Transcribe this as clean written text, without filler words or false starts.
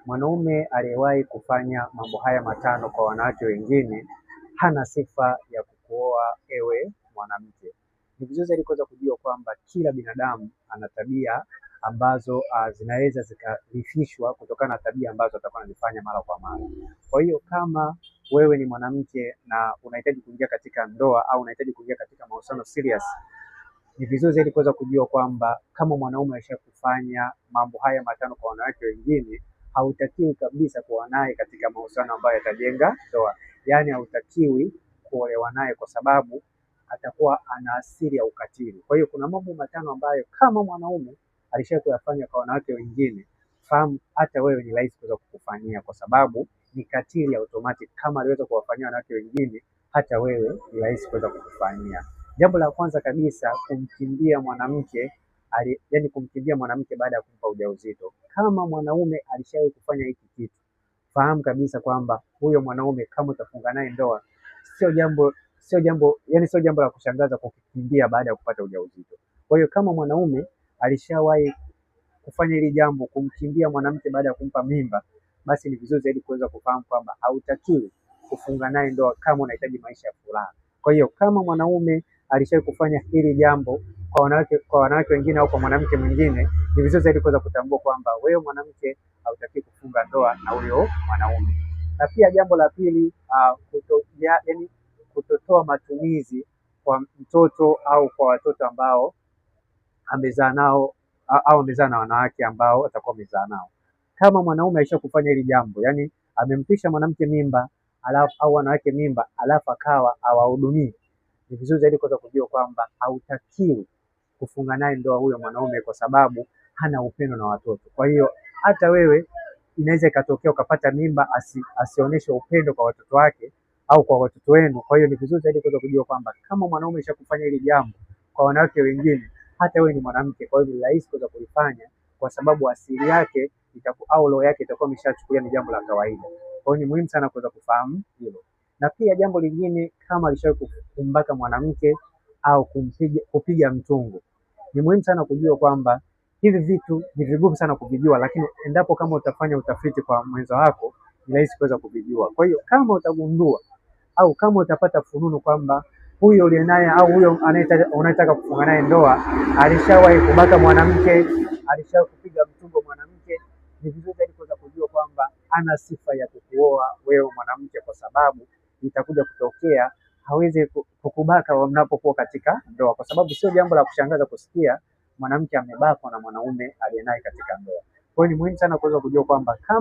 mwanaume aliyewahi kufanya mambo haya matano kwa wanawake wengine hana sifa ya kukuoa ewe mwanamke. Ni vizuri zaidi kuweza kujua kwamba kila binadamu ana tabia ambazo zinaweza zikarithishwa kutokana na tabia ambazo atakuwa anazifanya mara kwa mara. Kwa hiyo kama wewe ni mwanamke na unahitaji kuingia katika ndoa au unahitaji kuingia katika mahusiano serious, ni vizuri zaidi kuweza kujua kwamba kama mwanaume alishakufanya mambo haya matano kwa wanawake wengine, hautakiwi kabisa kuwa naye katika mahusiano ambayo yatajenga ndoa. Yaani hautakiwi kuolewa naye kwa sababu atakuwa ana asili ya ukatili. Kwa hiyo kuna mambo matano ambayo kama mwanaume alishakuyafanya kwa wanawake wengine, fahamu hata wewe ni rahisi kuweza kukufanyia, kwa sababu ni katili automatic. Kama aliweza kuwafanyia wanawake wengine, hata wewe ni rahisi kuweza kukufanyia. Jambo la kwanza kabisa, kumkimbia mwanamke, yaani kumkimbia mwanamke baada ya kumpa ujauzito. Kama mwanaume alishawahi kufanya hiki kitu, fahamu kabisa kwamba huyo mwanaume kama utafunga naye ndoa, sio jambo la kushangaza kukimbia baada ya kupata ujauzito. Kwa hiyo kama mwanaume alishawahi kufanya hili jambo, kumkimbia mwanamke baada ya kumpa mimba, basi ni vizuri zaidi kuweza kufahamu kwamba hautakiwi kufunga naye ndoa kama unahitaji maisha ya furaha. Kwa hiyo kama mwanaume alishawahi kufanya hili jambo kwa wanawake wengine au kwa mwanamke mwingine, ni vizuri zaidi kuweza kutambua kwamba wewe mwanamke hautakiwi kufunga ndoa na huyo mwanaume. Na pia jambo la pili, kutotoa matumizi kwa mtoto au kwa watoto ambao amezaa nao au amezaa na wanawake ambao atakuwa amezaa nao. Kama mwanaume alishakufanya hili jambo, yani amempisha mwanamke mimba au wanawake mimba alafu akawa hawahudumii, ni vizuri zaidi kuweza kujua kwamba hautakiwi kufunga naye ndoa huyo mwanaume, kwa sababu hana upendo na watoto. Kwa hiyo hata wewe inaweza ikatokea ukapata mimba, asionyeshe upendo kwa watoto wake au kwa watoto wenu. Kwa hiyo ni vizuri zaidi kuweza kujua kwamba kama mwanaume alishakufanya hili jambo kwa wanawake wengine, hata wewe ni mwanamke, kwa hiyo ni rahisi kuweza kulifanya, kwa sababu asili yake au roho yake itakuwa imeshachukulia ni jambo la kawaida. Kwa hiyo ni muhimu sana kuweza kufahamu hilo. Na pia jambo lingine, kama alishawahi kumbaka mwanamke au kupiga mtungu, ni muhimu sana kujua kwamba hivi vitu ni vigumu sana kuvijua, lakini endapo kama utafanya utafiti kwa mwenza wako, ni rahisi kuweza kuvijua. Kwa hiyo kama utagundua au kama utapata fununu kwamba huyo uliye naye au huyo unayetaka kufunga naye ndoa alishawahi kubaka mwanamke, alishawahi kupiga mtungo mwanamke, ni vizuri zaidi kuweza kujua kwamba ana sifa ya kukuoa wewe mwanamke, kwa sababu itakuja kutokea hawezi kukubaka mnapokuwa katika ndoa, kwa sababu sio jambo la kushangaza kusikia mwanamke amebakwa na mwanaume aliye naye katika ndoa. Kwa hiyo ni muhimu sana kuweza kujua kwamba kama